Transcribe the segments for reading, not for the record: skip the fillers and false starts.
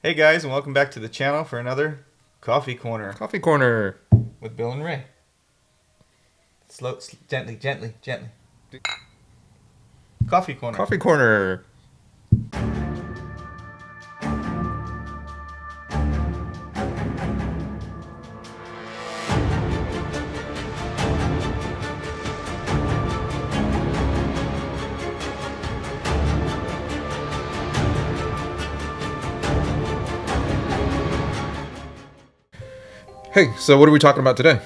Hey guys, and welcome back to the channel for another Coffee Corner Coffee Corner. with Bill and Ray. Gently. Coffee Corner. Coffee Corner. Hey, so what are we talking about today?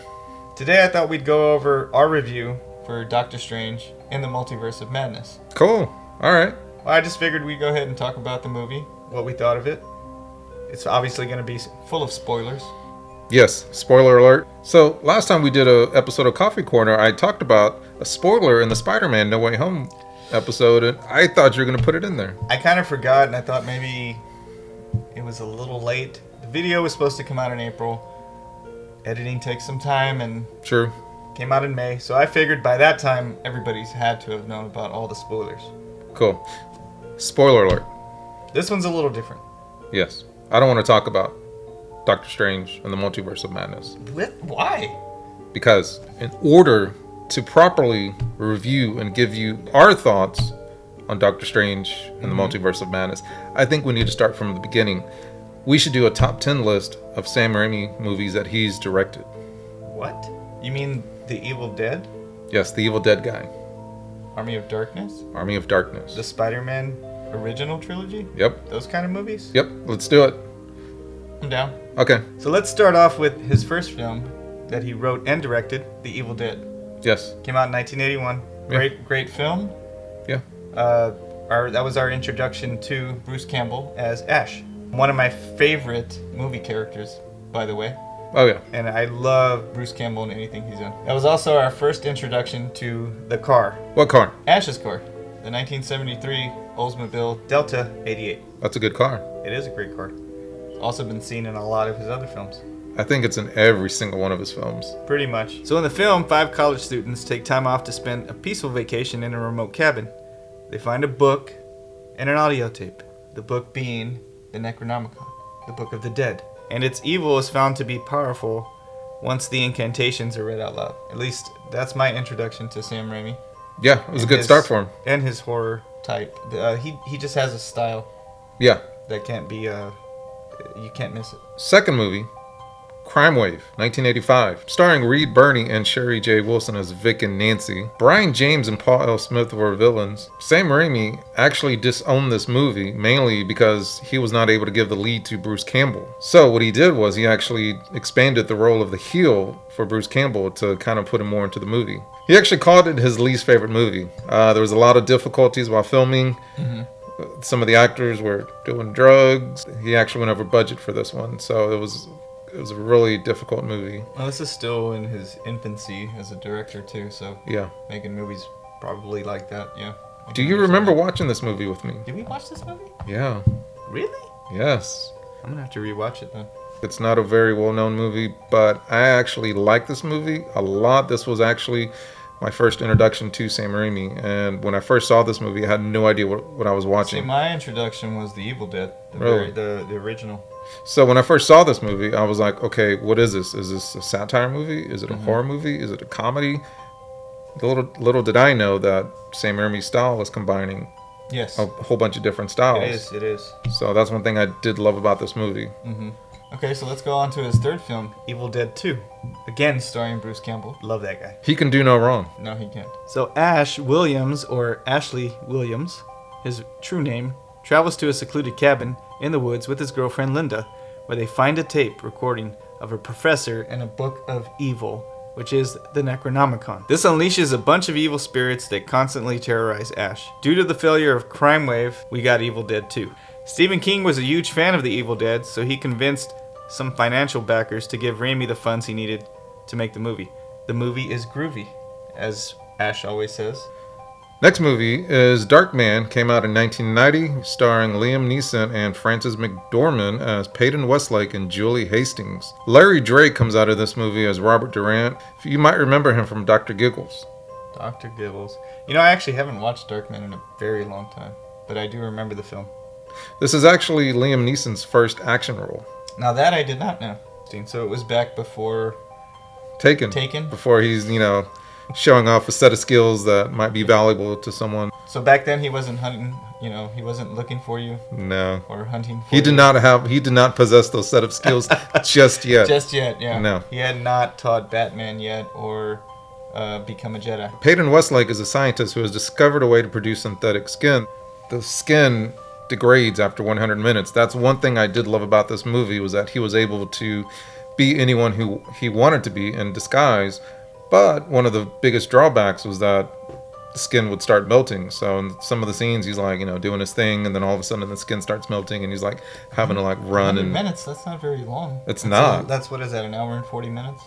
Today I thought we'd go over our review for Doctor Strange in the Multiverse of Madness. Cool. All right. Well, I just figured we'd go ahead and talk about the movie, what we thought of it. It's obviously going to be full of spoilers. Yes, spoiler alert. So last time we did an episode of Coffee Corner, I talked about a spoiler in the Spider-Man No Way Home episode, and I thought you were going to put it in there. I kind of forgot, and I thought maybe it was a little late. The video was supposed to come out in April. Editing takes some time, and True. came out in May, so I figured by that time everybody's had to have known about all the spoilers. Cool. Spoiler alert. This one's a little different. Yes. I don't want to talk about Doctor Strange and the Multiverse of Madness. Why? Because in order to properly review and give you our thoughts on Doctor Strange and the Multiverse of Madness, I think we need to start from the beginning. We should do a top 10 list of Sam Raimi movies that he's directed. What? You mean The Evil Dead? Yes, the Evil Dead guy. Army of Darkness? Army of Darkness. The Spider-Man original trilogy? Yep. Those kind of movies? Yep, let's do it. I'm down. Okay. So let's start off with his first film that he wrote and directed, The Evil Dead. Yes. Came out in 1981. Yeah. Great film. Yeah. That was our introduction to Bruce Campbell as Ash. One of my favorite movie characters, by the way. Oh, yeah. And I love Bruce Campbell in anything he's in. That was also our first introduction to the car. What car? Ash's car. The 1973 Oldsmobile Delta 88. That's a good car. It is a great car. Also been seen in a lot of his other films. I think it's in every single one of his films. Pretty much. So in the film, 5 college students take time off to spend a peaceful vacation in a remote cabin. They find a book and an audio tape. The book being the Necronomicon, the Book of the Dead. And its evil is found to be powerful once the incantations are read out loud. At least that's my introduction to Sam Raimi. Yeah, it was a good start for him. And his horror type. He just has a style Yeah. that can't be, you can't miss it. Second movie, Crime Wave, 1985, starring Reed Birney and Sherry J. Wilson as Vic and Nancy. Brian James and Paul L. Smith were villains. Sam Raimi actually disowned this movie mainly because he was not able to give the lead to Bruce Campbell. So what he did was he actually expanded the role of the heel for Bruce Campbell to kind of put him more into the movie. He actually called it his least favorite movie. There was a lot of difficulties while filming. Some of the actors were doing drugs. He actually went over budget for this one, so it was a really difficult movie. Well, this is still in his infancy as a director too, so Yeah. making movies probably like that, yeah. I Do can you understand remember that. watching this movie with me? Did we watch this movie? Yeah. Really? Yes. I'm gonna have to rewatch it then. It's not a very well-known movie, but I actually like this movie a lot. This was actually my first introduction to Sam Raimi, and when I first saw this movie, I had no idea what I was See, watching. my introduction was The Evil Dead, Really? the original. So when I first saw this movie, I was like, okay, what is this? Is this a satire movie? Is it a horror movie? Is it a comedy? Little did I know that Sam Raimi's style was combining Yes, a whole bunch of different styles. it is. So that's one thing I did love about this movie. Okay, so let's go on to his third film, Evil Dead 2. Again, starring Bruce Campbell. Love that guy. He can do no wrong. No, he can't. So Ash Williams, or Ashley Williams, his true name, travels to a secluded cabin in the woods with his girlfriend Linda, where they find a tape recording of a professor and a book of evil, which is the Necronomicon. This unleashes a bunch of evil spirits that constantly terrorize Ash. Due to the failure of Crime Wave, we got Evil Dead 2. Stephen King was a huge fan of the Evil Dead, so he convinced some financial backers to give Raimi the funds he needed to make the movie. The movie is groovy, as Ash always says. Next movie is Darkman, came out in 1990, starring Liam Neeson and Frances McDormand as Peyton Westlake and Julie Hastings. Larry Drake comes out of this movie as Robert Durant. You might remember him from Dr. Giggles. Dr. Gibbles. You know, I actually haven't watched Darkman in a very long time, but I do remember the film. This is actually Liam Neeson's first action role. Now that I did not know. So it was back before Taken. Before he's, showing off a set of skills that might be valuable to someone. So back then he wasn't hunting, he wasn't looking for you. No. Or hunting for he you. He did not possess those set of skills just yet. Just yet, yeah. No. He had not taught Batman yet or become a Jedi. Peyton Westlake is a scientist who has discovered a way to produce synthetic skin. The skin degrades after 100 minutes. That's one thing I did love about this movie, was that he was able to be anyone who he wanted to be in disguise. But one of the biggest drawbacks was that the skin would start melting. So in some of the scenes, he's like, doing his thing, and then all of a sudden the skin starts melting, and he's like having to like run. 100 minutes, that's not very long. It's not. That's what is that, an hour and 40 minutes?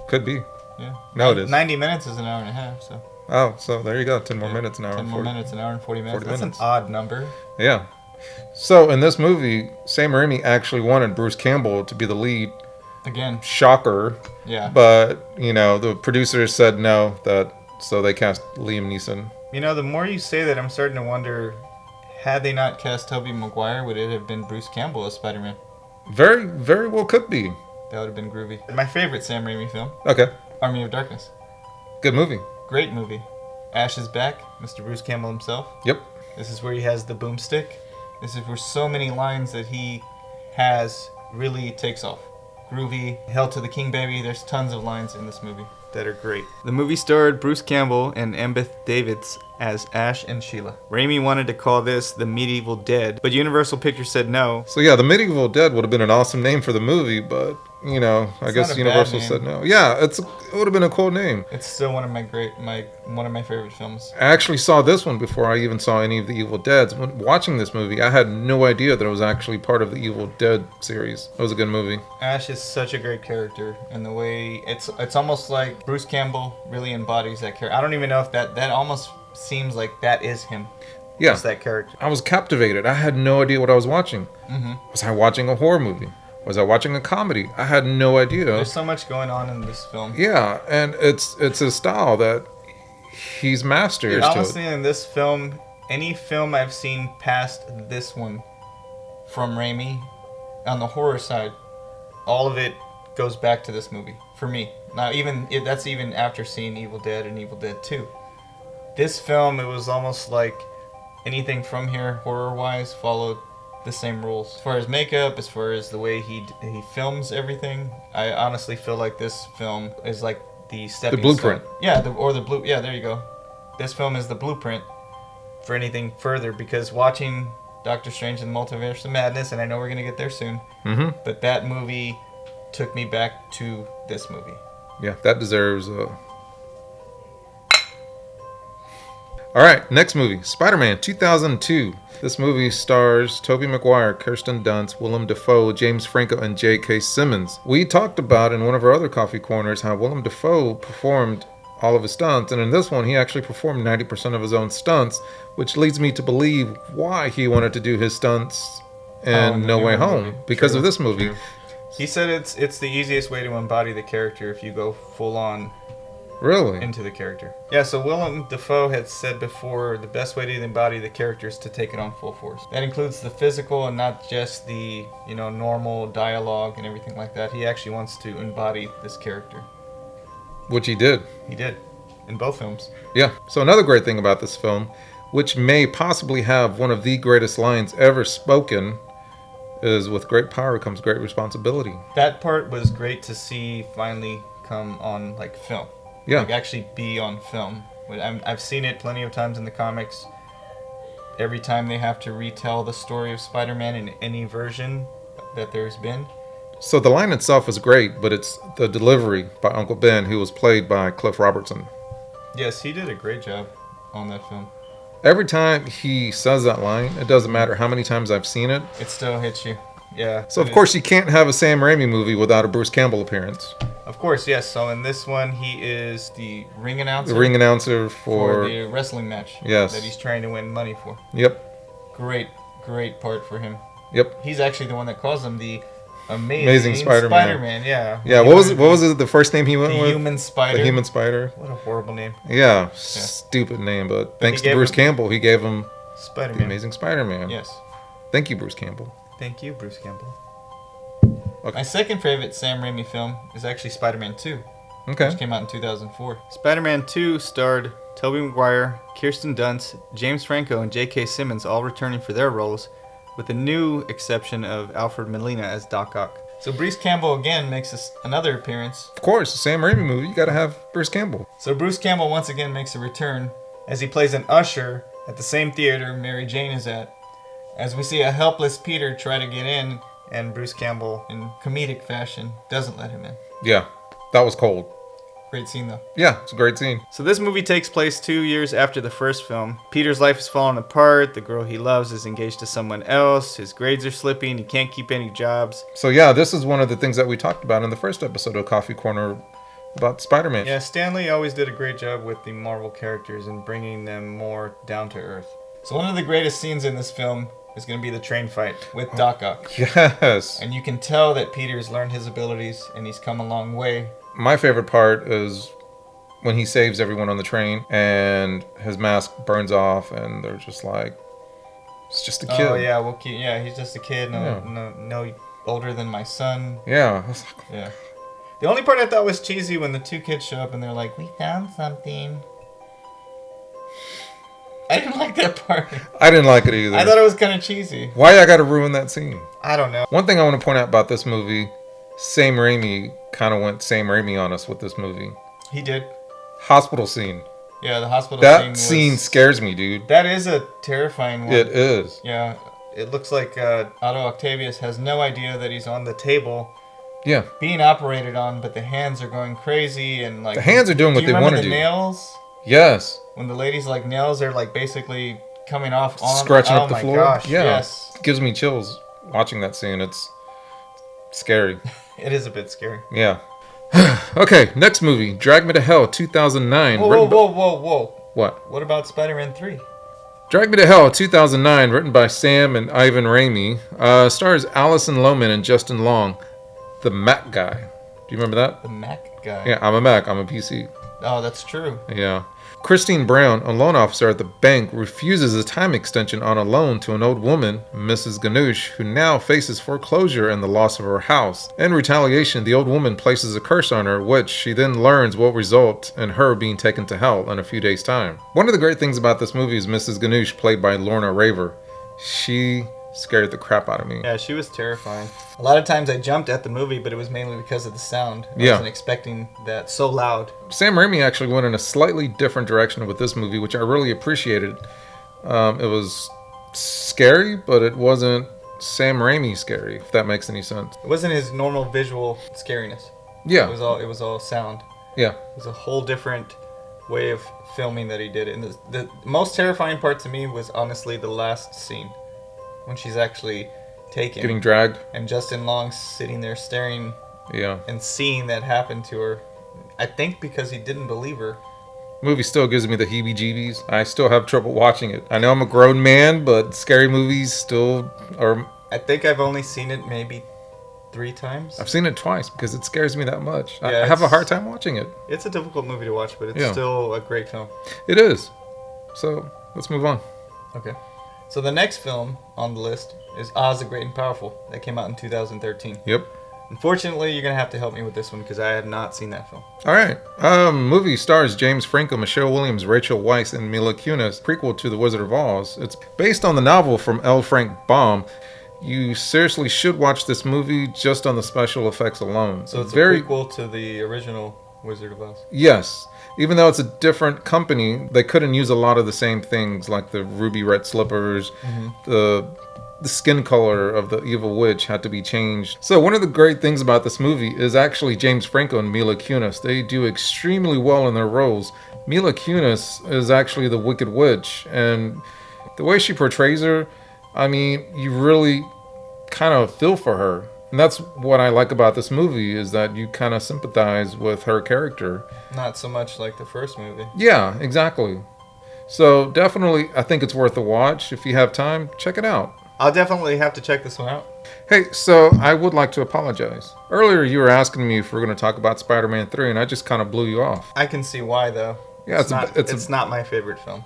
Could be. Yeah. No, it is. 90 minutes is an hour and a half, so. Oh, so there you go. 10 more minutes, an hour 10 and more 40. minutes, an hour and 40 minutes. 40 That's minutes. an odd number. Yeah. So in this movie, Sam Raimi actually wanted Bruce Campbell to be the lead. Again. Shocker. Yeah. But, the producers said no, so they cast Liam Neeson. The more you say that, I'm starting to wonder, had they not cast Tobey Maguire, would it have been Bruce Campbell as Spider-Man? Very, very well could be. That would have been groovy. My favorite Sam Raimi film, Okay. Army of Darkness. Good movie. Great movie. Ash is back, Mr. Bruce Campbell himself. Yep. This is where he has the boomstick. This is where so many lines that he has really takes off. Groovy, Hell to the King Baby. There's tons of lines in this movie that are great. The movie starred Bruce Campbell and Embeth Davidtz as Ash and Sheila. Raimi wanted to call this The Medieval Dead, but Universal Pictures said no. So yeah, The Medieval Dead would have been an awesome name for the movie, but I guess Universal said no. Yeah, it would have been a cool name. It's still one of my favorite films. I actually saw this one before I even saw any of the Evil Deads. When watching this movie, I had no idea that it was actually part of the Evil Dead series. It was a good movie. Ash is such a great character, and the way it's almost like Bruce Campbell really embodies that character. I don't even know if that almost seems like that is him. Yeah, just that character. I was captivated. I had no idea what I was watching. Mm-hmm. Was I watching a horror movie? Was I watching a comedy? I had no idea. There's so much going on in this film. Yeah, and it's his style that he's mastered. Dude, honestly, in this film, any film I've seen past this one from Raimi, on the horror side, all of it goes back to this movie for me. Now, that's even after seeing Evil Dead and Evil Dead 2. This film, it was almost like anything from here, horror-wise, followed the same rules. As far as makeup, as far as the way he films everything, I honestly feel like this film is like the stepping blueprint. stone. Yeah, yeah, there you go. This film is the blueprint for anything further, because watching Doctor Strange and the Multiverse of Madness, and I know we're going to get there soon, but that movie took me back to this movie. Yeah, that deserves a... Alright, next movie, Spider-Man 2002. This movie stars Tobey Maguire, Kirsten Dunst, Willem Dafoe, James Franco, and J.K. Simmons. We talked about in one of our other coffee corners how Willem Dafoe performed all of his stunts, and in this one he actually performed 90% of his own stunts, which leads me to believe why he wanted to do his stunts in No Way Home, because of this movie. He said it's the easiest way to embody the character if you go full on Really? into the character. Yeah, so Willem Dafoe had said before the best way to embody the character is to take it on full force. That includes the physical and not just the, normal dialogue and everything like that. He actually wants to embody this character. Which he did. He did. In both films. Yeah. So another great thing about this film, which may possibly have one of the greatest lines ever spoken, is with great power comes great responsibility. That part was great to see finally come on film. Yeah. Actually be on film. I've seen it plenty of times in the comics. Every time they have to retell the story of Spider-Man in any version that there's been. So the line itself is great, but it's the delivery by Uncle Ben, who was played by Cliff Robertson. Yes, he did a great job on that film. Every time he says that line, it doesn't matter how many times I've seen it. It still hits you. Yeah. So of course you can't have a Sam Raimi movie without a Bruce Campbell appearance. Of course, yes. So in this one, he is the ring announcer. The ring announcer for the wrestling match. Yes. That he's trying to win money for. Yep. Great part for him. Yep. He's actually the one that calls him the Amazing Spider-Man. Yeah. Yeah. What was it? The first name he went with? The Human Spider. The Human Spider. What a horrible name. Yeah. Stupid name, but thanks to Bruce Campbell, he gave him Spider-Man. the Amazing Spider-Man. Yes. Thank you, Bruce Campbell. Thank you, Bruce Campbell. Okay. My second favorite Sam Raimi film is actually Spider-Man 2, Okay. which came out in 2004. Spider-Man 2 starred Tobey Maguire, Kirsten Dunst, James Franco, and J.K. Simmons all returning for their roles, with the new exception of Alfred Molina as Doc Ock. So Bruce Campbell again makes another appearance. Of course, a Sam Raimi movie, you gotta have Bruce Campbell. So Bruce Campbell once again makes a return as he plays an usher at the same theater Mary Jane is at, as we see a helpless Peter try to get in, and Bruce Campbell, in comedic fashion, doesn't let him in. Yeah, that was cold. Great scene, though. Yeah, it's a great scene. So this movie takes place 2 years after the first film. Peter's life is falling apart. The girl he loves is engaged to someone else. His grades are slipping. He can't keep any jobs. So yeah, this is one of the things that we talked about in the first episode of Coffee Corner about Spider-Man. Yeah, Stan Lee always did a great job with the Marvel characters and bringing them more down to earth. So one of the greatest scenes in this film is going to be the train fight with Doc Ock. Yes. And you can tell that Peter's learned his abilities and he's come a long way. My favorite part is when he saves everyone on the train and his mask burns off and they're just like, it's just a kid. Oh yeah, he's just a kid. No older than my son. Yeah. Yeah. The only part I thought was cheesy when the two kids show up and they're like, "We found something." I didn't like that part. I didn't like it either. I thought it was kind of cheesy. Why I gotta ruin that scene? I don't know. One thing I want to point out about this movie, Sam Raimi kind of went Sam Raimi on us with this movie. He did. Hospital scene. Yeah, the hospital That scene scares me, dude. That is a terrifying one. It is. Yeah. It looks like Otto Octavius has no idea that he's on the table Yeah. being operated on, but the hands are going crazy and like... The hands are doing what they want to do. Do you remember the nails? Yes. When the lady's like nails are like basically coming off on... Scratching up the floor. Oh my gosh, yeah. yes. It gives me chills watching that scene. It's scary. It is a bit scary. Yeah. Okay, next movie, Drag Me to Hell, 2009. Whoa. What? What about Spider-Man 3? Drag Me to Hell, 2009, written by Sam and Ivan Raimi. Stars Allison Lohman and Justin Long. The Mac guy. Do you remember that? The Mac guy. Yeah, I'm a Mac. I'm a PC. Oh, that's true. Yeah. Christine Brown, a loan officer at the bank, refuses a time extension on a loan to an old woman, Mrs. Ganush, who now faces foreclosure and the loss of her house. In retaliation, the old woman places a curse on her, which she then learns will result in her being taken to hell in a few days' time. One of the great things about this movie is Mrs. Ganush, played by Lorna Raver. She scared the crap out of me. Yeah, she was terrifying. A lot of times I jumped at the movie, but it was mainly because of the sound. I wasn't expecting that so loud. Sam Raimi actually went in a slightly different direction with this movie, which I really appreciated. It was scary, but it wasn't Sam Raimi scary, if that makes any sense. It wasn't his normal visual scariness. Yeah. It was all sound. Yeah. It was a whole different way of filming that he did. And the most terrifying part to me was honestly the last scene, when she's actually taken, Getting dragged. and Justin Long sitting there staring Yeah. and seeing that happen to her. I think because he didn't believe her. Movie still gives me the heebie-jeebies. I still have trouble watching it. I know I'm a grown man, but scary movies still are... I think I've only seen it maybe 3 times. I've seen it twice because it scares me that much. Yeah, I have a hard time watching it. It's a difficult movie to watch, but it's Yeah. still a great film. It is. So, let's move on. Okay. So the next film on the list is Oz the Great and Powerful. That came out in 2013. Yep. Unfortunately, you're going to have to help me with this one because I had not seen that film. All right. Movie stars James Franco, Michelle Williams, Rachel Weisz, and Mila Kunis. Prequel to The Wizard of Oz. It's based on the novel from L. Frank Baum. You seriously should watch this movie just on the special effects alone. So it's a prequel to the original Wizard of Oz. Yes. Even though it's a different company, they couldn't use a lot of the same things, like the ruby red slippers, the skin color of the evil witch had to be changed. So one of the great things about this movie is actually James Franco and Mila Kunis. They do extremely well in their roles. Mila Kunis is actually the Wicked Witch, and the way she portrays her, I mean, you really kind of feel for her. And that's what I like about this movie, is that you kind of sympathize with her character. Not so much like the first movie. Yeah, exactly. So definitely, I think it's worth a watch. If you have time, check it out. I'll definitely have to check this one out. Hey, so I would like to apologize. Earlier you were asking me if we're going to talk about Spider-Man 3, and I just kind of blew you off. I can see why, though. Yeah, it's not my favorite film.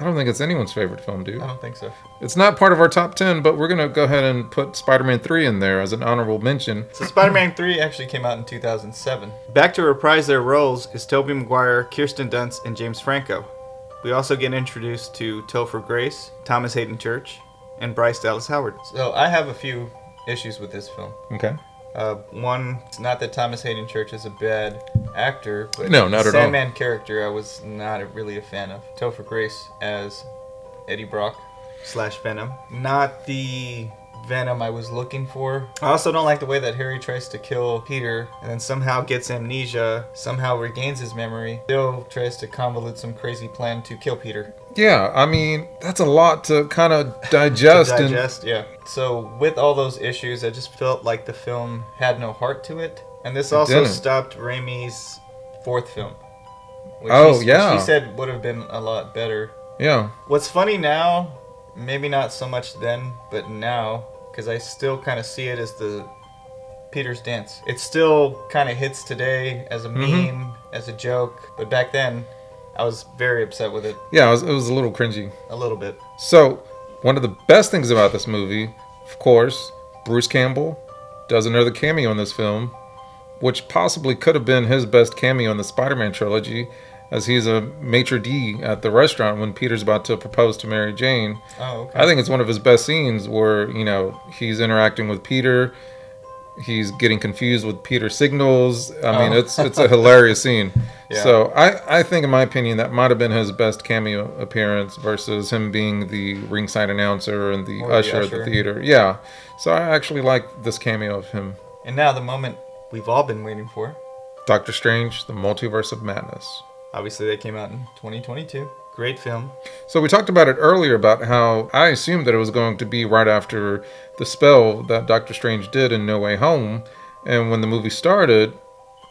I don't think it's anyone's favorite film, dude. I don't think so. It's not part of our top 10, but we're going to go ahead and put Spider-Man 3 in there as an honorable mention. So Spider-Man 3 actually came out in 2007. Back to reprise their roles is Tobey Maguire, Kirsten Dunst, and James Franco. We also get introduced to Topher Grace, Thomas Hayden Church, and Bryce Dallas Howard. So I have a few issues with this film. Okay. One, it's not that Thomas Hayden Church is a bad actor, but no, not the at all. Sandman character I was not really a fan of. Topher Grace as Eddie Brock / Venom. Not the Venom I was looking for. I also don't like the way that Harry tries to kill Peter and then somehow gets amnesia, somehow regains his memory, still tries to convolute some crazy plan to kill Peter. Yeah, I mean, that's a lot to kind of digest. Yeah. So with all those issues, I just felt like the film had no heart to it. And this also stopped Raimi's fourth film. Which he said would have been a lot better. Yeah. What's funny now, maybe not so much then, but now, because I still kind of see it as the Peter's Dance. It still kind of hits today as a meme, as a joke, but back then, I was very upset with it. Yeah, it was a little cringy. A little bit. So, one of the best things about this movie, of course, Bruce Campbell does another cameo in this film, which possibly could have been his best cameo in the Spider-Man trilogy, as he's a maitre d' at the restaurant when Peter's about to propose to Mary Jane. Oh, okay. I think it's one of his best scenes where, he's interacting with Peter. He's getting confused with Peter's signals. I mean, it's a hilarious scene. Yeah. So I think, in my opinion, that might have been his best cameo appearance versus him being the ringside announcer and the usher at the theater. Yeah. So I actually like this cameo of him. And now the moment we've all been waiting for. Doctor Strange, the Multiverse of Madness. Obviously, they came out in 2022. Great film. So we talked about it earlier about how I assumed that it was going to be right after the spell that Doctor Strange did in No Way Home. And when the movie started,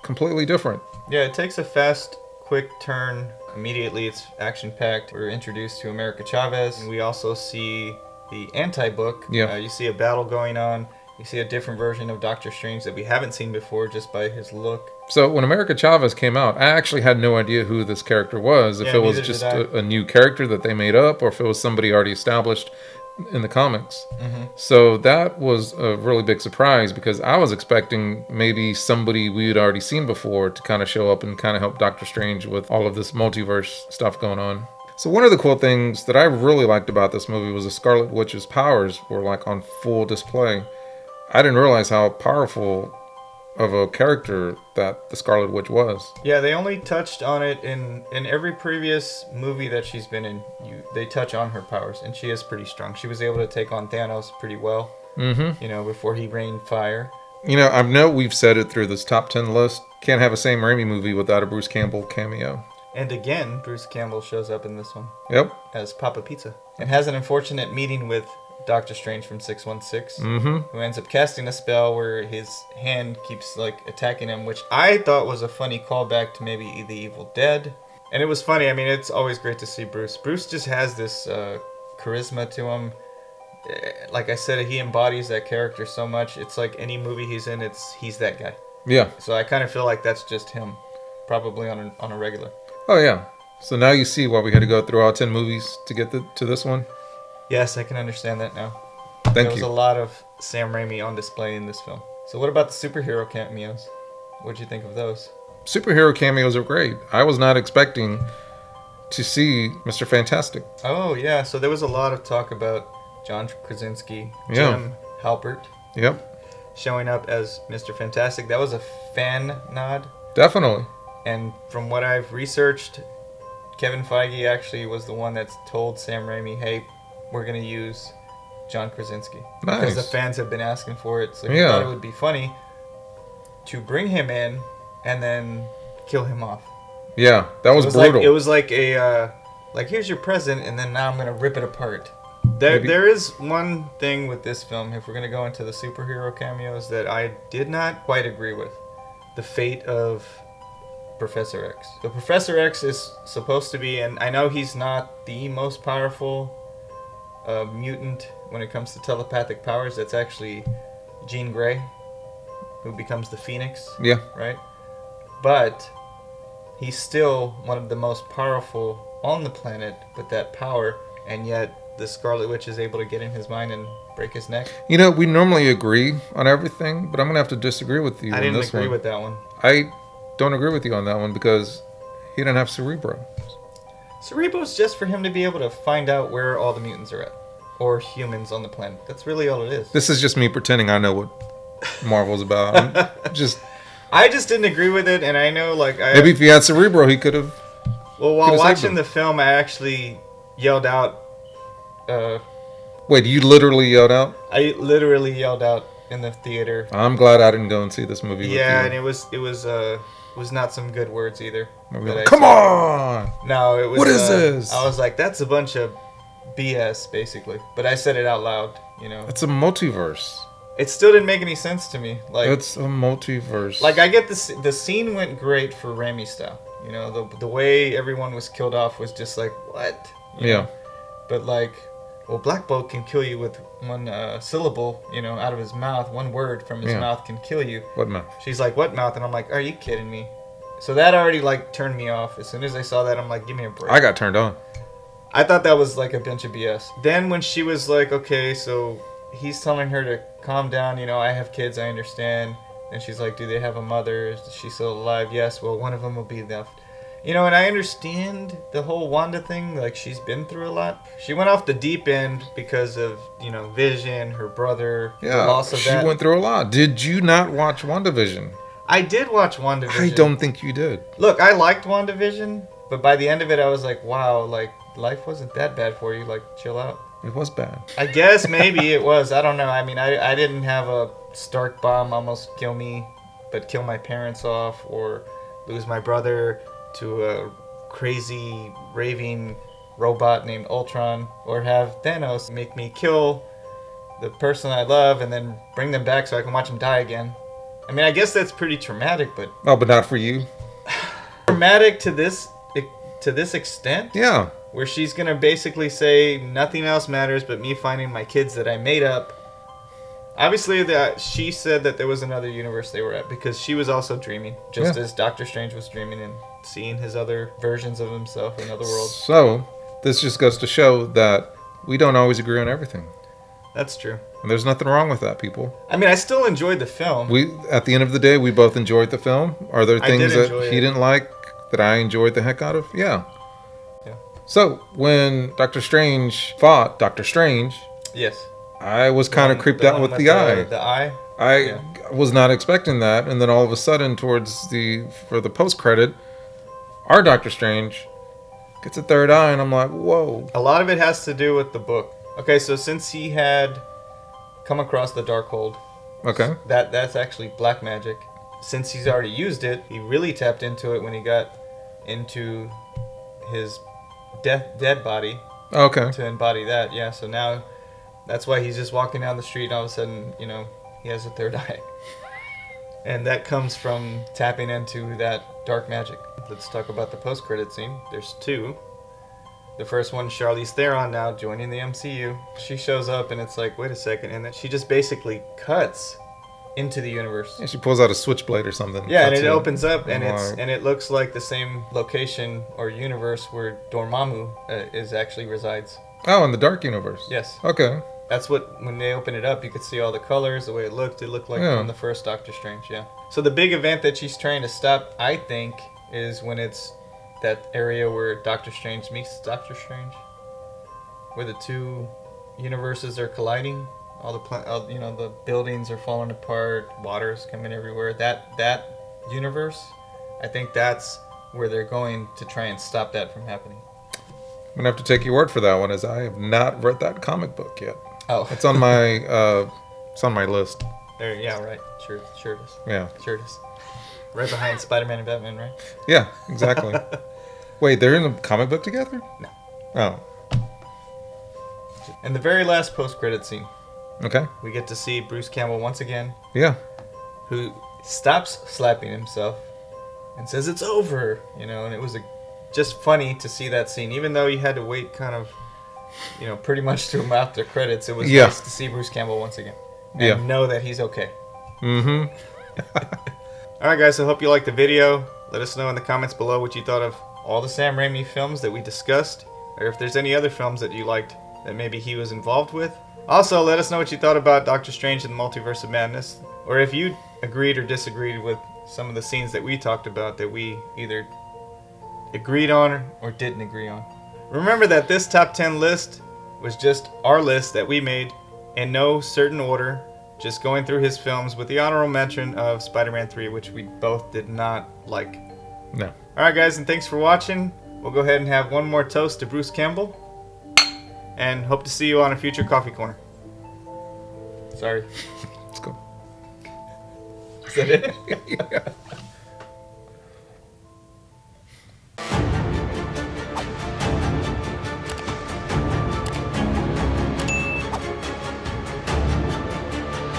completely different. Yeah, it takes a fast, quick turn. Immediately, it's action-packed. We're introduced to America Chavez. And we also see the anti-book. Yeah. You see a battle going on. You see a different version of Doctor Strange that we haven't seen before just by his look. So when America Chavez came out, I actually had no idea who this character was. If it was just a new character that they made up, or if it was somebody already established in the comics. Mm-hmm. So that was a really big surprise, because I was expecting maybe somebody we had already seen before to kind of show up and kind of help Doctor Strange with all of this multiverse stuff going on. So one of the cool things that I really liked about this movie was the Scarlet Witch's powers were like on full display. I didn't realize how powerful of a character that the Scarlet Witch was. Yeah, they only touched on it in every previous movie that she's been in. They touch on her powers, and she is pretty strong. She was able to take on Thanos pretty well, before he rained fire. I know we've said it through this top 10 list. Can't have a Sam Raimi movie without a Bruce Campbell cameo. And again, Bruce Campbell shows up in this one. Yep. As Papa Pizza. And has an unfortunate meeting with Doctor Strange from 616, who ends up casting a spell where his hand keeps attacking him, which I thought was a funny callback to maybe The Evil Dead. And it was funny. I mean, it's always great to see Bruce. Bruce just has this charisma to him. Like I said, he embodies that character so much. It's like any movie he's in, he's that guy. Yeah. So I kind of feel like that's just him, probably on a regular. Oh yeah. So now you see why we had to go through all 10 movies to get to this one. Yes, I can understand that now. Thank you. There was a lot of Sam Raimi on display in this film. So what about the superhero cameos? What'd you think of those? Superhero cameos are great. I was not expecting to see Mr. Fantastic. Oh, yeah. So there was a lot of talk about John Krasinski, Jim Halpert. Yep. Showing up as Mr. Fantastic. That was a fan nod. Definitely. And from what I've researched, Kevin Feige actually was the one that's told Sam Raimi, hey, we're going to use John Krasinski. Nice. Because the fans have been asking for it. So he thought it would be funny to bring him in and then kill him off. Yeah, that was brutal. It was like a, here's your present, and then now I'm going to rip it apart. There is one thing with this film, if we're going to go into the superhero cameos, that I did not quite agree with. The fate of Professor X. So Professor X is supposed to be, and I know he's not the most powerful mutant when it comes to telepathic powers. That's actually Jean Grey, who becomes the Phoenix. Yeah. Right? But he's still one of the most powerful on the planet with that power, and yet the Scarlet Witch is able to get in his mind and break his neck. You know, we normally agree on everything, but I'm gonna have to disagree with you I on didn't this agree one. with that one. I don't agree with you on that one because he didn't have Cerebro. Cerebro's just for him to be able to find out where all the mutants are at. Or humans on the planet. That's really all it is. This is just me pretending I know what Marvel's about. I just didn't agree with it, and I know, like... Maybe if he had Cerebro, he could have... Well, while watching the film, I actually yelled out... Wait, you literally yelled out? I literally yelled out in the theater. I'm glad I didn't go and see this movie with you. Yeah, and it was not some good words either. Come on! No, it was... What is this? I was like, that's a bunch of BS, basically. But I said it out loud, you know. It's a multiverse. It still didn't make any sense to me. Like, it's a multiverse. Like, I get the scene went great for Raimi style. You know, the way everyone was killed off was just like, what? You know? But like, well, Black Bolt can kill you with one syllable, you know, out of his mouth. One word from his mouth can kill you. What mouth? She's like, what mouth? And I'm like, are you kidding me? So that already, like, turned me off. As soon as I saw that, I'm like, give me a break. I got turned on. I thought that was like a bunch of BS. Then when she was like, okay, so he's telling her to calm down, you know, I have kids, I understand. And she's like, do they have a mother? Is she still alive? Yes, well, one of them will be left. You know, and I understand the whole Wanda thing, like, she's been through a lot. She went off the deep end because of, you know, Vision, her brother, the loss of that. She went through a lot. Did you not watch WandaVision? I did watch WandaVision. I don't think you did. Look, I liked WandaVision, but by the end of it, I was like, wow, like, life wasn't that bad for you. Like, chill out. It was bad. I guess maybe it was. I don't know. I mean, I didn't have a Stark bomb almost kill me, but kill my parents off, or lose my brother to a crazy, raving robot named Ultron, or have Thanos make me kill the person I love and then bring them back so I can watch them die again. I mean, I guess that's pretty traumatic, but... Oh, but not for you? Traumatic to this extent? Yeah. Where she's going to basically say nothing else matters but me finding my kids that I made up. Obviously, she said that there was another universe they were at because she was also dreaming, just as Doctor Strange was dreaming and seeing his other versions of himself in other worlds. So, this just goes to show that we don't always agree on everything. That's true. And there's nothing wrong with that, people. I mean, I still enjoyed the film. At the end of the day, we both enjoyed the film. Are there things that he didn't like that I enjoyed the heck out of? Yeah. So, when Doctor Strange fought Doctor Strange... Yes. I was kind of creeped out with the eye. The eye? I was not expecting that, and then all of a sudden, for the post-credit, our Doctor Strange gets a third eye, and I'm like, whoa. A lot of it has to do with the book. Okay, so since he had come across the Darkhold, that's actually black magic. Since he's already used it, he really tapped into it when he got into his dead body. Okay. To embody that, yeah. So now, that's why he's just walking down the street and all of a sudden, you know, he has a third eye. And that comes from tapping into that dark magic. Let's talk about the post-credit scene. There's two. The first one, Charlize Theron now joining the MCU. She shows up and it's like, wait a second. And then she just basically cuts into the universe. Yeah, she pulls out a switchblade or something. Yeah, and it opens up and it looks like the same location or universe where Dormammu resides. Oh, in the dark universe. Yes. Okay. That's what, when they open it up, you could see all the colors, the way it looked like from the first Doctor Strange, yeah. So the big event that she's trying to stop, I think, is when it's that area where Doctor Strange meets Doctor Strange, where the two universes are colliding. All the buildings are falling apart, water's coming everywhere. That universe, I think that's where they're going to try and stop that from happening. I'm gonna have to take your word for that one, as I have not read that comic book yet. Oh, it's on my list. There, yeah, right. Sure it is. Yeah, sure it is. Right behind Spider-Man and Batman, right? Yeah, exactly. Wait, they're in a comic book together? No. Oh. In the very last post-credit scene, okay, we get to see Bruce Campbell once again. Yeah. Who stops slapping himself and says it's over, you know, and it was just funny to see that scene, even though you had to wait kind of, you know, pretty much through after credits. It was nice to see Bruce Campbell once again and know that he's okay. Mm-hmm. All right, guys, I hope you liked the video. Let us know in the comments below what you thought of all the Sam Raimi films that we discussed, or if there's any other films that you liked that maybe he was involved with. Also, let us know what you thought about Doctor Strange and the Multiverse of Madness, or if you agreed or disagreed with some of the scenes that we talked about that we either agreed on or didn't agree on. Remember that this top 10 list was just our list that we made in no certain order, just going through his films with the honorable mention of Spider-Man 3, which we both did not like. No. Alright guys, and thanks for watching. We'll go ahead and have one more toast to Bruce Campbell, and hope to see you on a future Coffee Corner. Sorry. Let's go. Is that it? Yeah.